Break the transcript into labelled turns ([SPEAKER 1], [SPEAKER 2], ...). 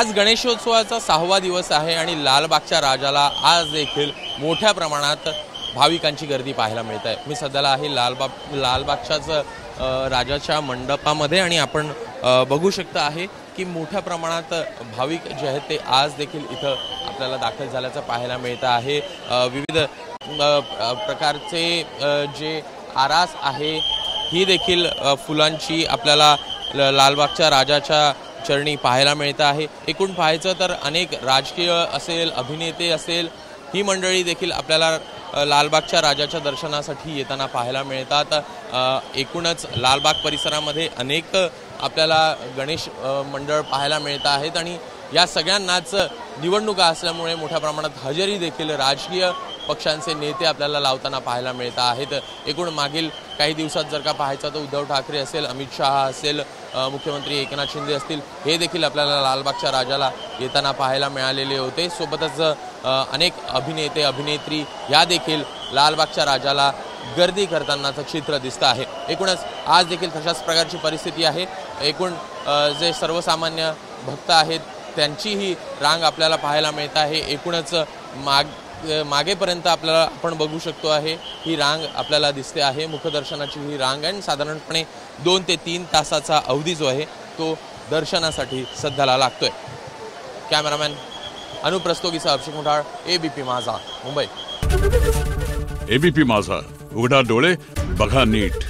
[SPEAKER 1] आज गणेशोत्सवाचा 6वा दिवस आहे आणि लालबागच्या राजाला आज देखील मोठ्या प्रमाणात भाविकांची गर्दी पाहायला मिळत आहे। मी सध्याला आहे लालबागच्याच राजाच्या मंडपामध्ये आणि आपण बघू शकता आहे की मोठ्या प्रमाणात भाविक जे आहेत ते आज देखील इथं आपल्याला दाखल झाल्याचं पाहायला मिळत आहे। विविध प्रकारचे जे आरास आहे ही देखील फुलांची आपल्याला लालबागच्या राजाच्या चरणी पाहायला मिळत आहे। एकूण पाहायचं तर अनेक राजकीय असेल, अभिनेते असेल, ही मंडळी देखील आपल्याला लालबागच्या राजाच्या दर्शनासाठी येताना पाहायला मिळतात। एकूणच लालबाग परिसरामध्ये अनेक आपल्याला गणेश मंडळ पाहायला मिळत आहेत आणि या सगळ्यांनाच निवडणुका असल्यामुळे मोठ्या प्रमाणात हजेरी देखील राजकीय पक्षांचे नेते आपल्याला लावताना पाहायला मिळत आहेत। एकूण मागील काही दिवसात जर का पाहायचं तर उद्धव ठाकरे असेल, अमित शहा असेल, मुख्यमंत्री एकनाथ शिंदे असतील, हे देखील आपल्याला लालबागच्या राजाला येताना पाहायला मिळालेले होते। सोबतच अनेक अभिनेते अभिनेत्री या देखील लालबागच्या राजाला गर्दी करतानाचं चित्र दिसतं आहे। एकूणच आज देखील तशाच प्रकारची परिस्थिती आहे। एकूण जे सर्वसामान्य भक्त आहेत त्यांचीही रांग आपल्याला पाहायला मिळत आहे। एकूणच मागेपर्यंत आपल्याला आपण बघू शकतो आहे ही रांग आपल्याला दिसते आहे। मुखदर्शनाची ही रांग आहे। साधारणपणे 2 ते 3 तासाचा अवधी जो आहे तो दर्शनासाठी सध्याला लागतोय। कॅमेरामॅन अनुप्रस्तोगीचा अभिषेक मुठाळ, एबीपी माझा, मुंबई।
[SPEAKER 2] एबीपी माझा, उघडा डोळे बघा नीट।